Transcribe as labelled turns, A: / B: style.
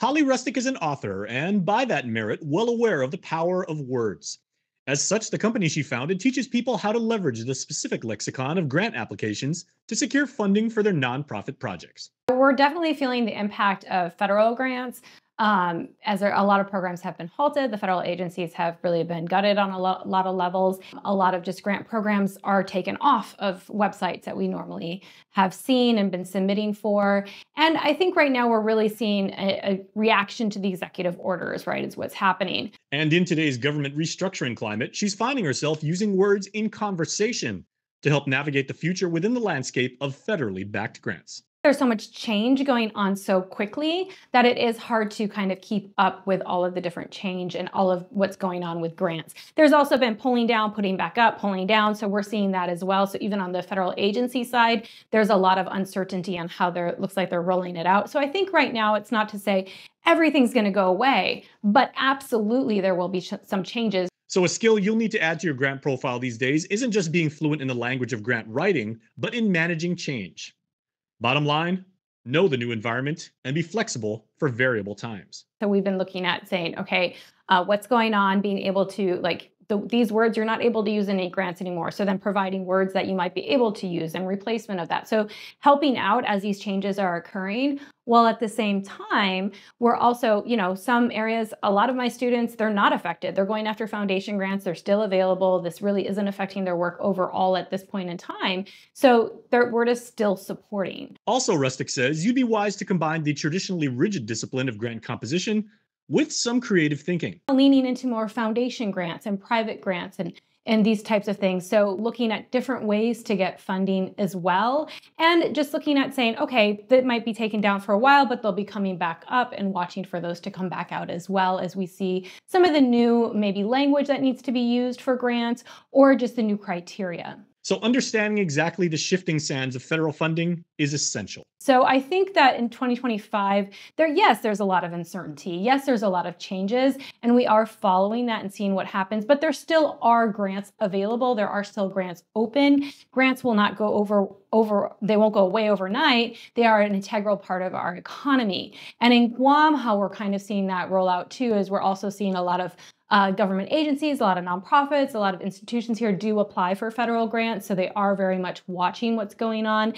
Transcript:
A: Holly Rustick is an author, and by that merit, well aware of the power of words. As such, the company she founded teaches people how to leverage the specific lexicon of grant applications to secure funding for their nonprofit projects.
B: We're definitely feeling the impact of federal grants. A lot of programs have been halted. The federal agencies have really been gutted on a lot of levels. A lot of just grant programs are taken off of websites that we normally have seen and been submitting for. And I think right now we're really seeing a reaction to the executive orders, right, is what's happening.
A: And in today's government restructuring climate, she's finding herself using words in conversation to help navigate the future within the landscape of federally backed grants.
B: There's so much change going on so quickly that it is hard to kind of keep up with all of the different change and all of what's going on with grants. There's also been pulling down, putting back up, pulling down. So we're seeing that as well. So even on the federal agency side, there's a lot of uncertainty on how it looks like they're rolling it out. So I think right now it's not to say everything's going to go away, but absolutely there will be some changes.
A: So, a skill you'll need to add to your grant profile these days isn't just being fluent in the language of grant writing, but in managing change. Bottom line, know the new environment and be flexible for variable times.
B: So we've been looking at saying, okay, what's going on, being able to these words you're not able to use in any grants anymore. So then providing words that you might be able to use and replacement of that. So helping out as these changes are occurring, while at the same time, we're also, some areas, a lot of my students, they're not affected. They're going after foundation grants. They're still available. This really isn't affecting their work overall at this point in time. So we're just still supporting.
A: Also, Rustick says you'd be wise to combine the traditionally rigid discipline of grant composition with some creative thinking.
B: Leaning into more foundation grants and private grants and these types of things. So looking at different ways to get funding as well. And just looking at saying, okay, that might be taken down for a while, but they'll be coming back up and watching for those to come back out as well as we see some of the new maybe language that needs to be used for grants or just the new criteria.
A: So understanding exactly the shifting sands of federal funding is essential.
B: So I think that in 2025, there's a lot of uncertainty. Yes, there's a lot of changes, and we are following that and seeing what happens, but there still are grants available. There are still grants open. Grants will not go they won't go away overnight. They are an integral part of our economy. And in Guam, how we're kind of seeing that roll out too, is we're also seeing a lot of government agencies, a lot of nonprofits, a lot of institutions here do apply for federal grants. So they are very much watching what's going on.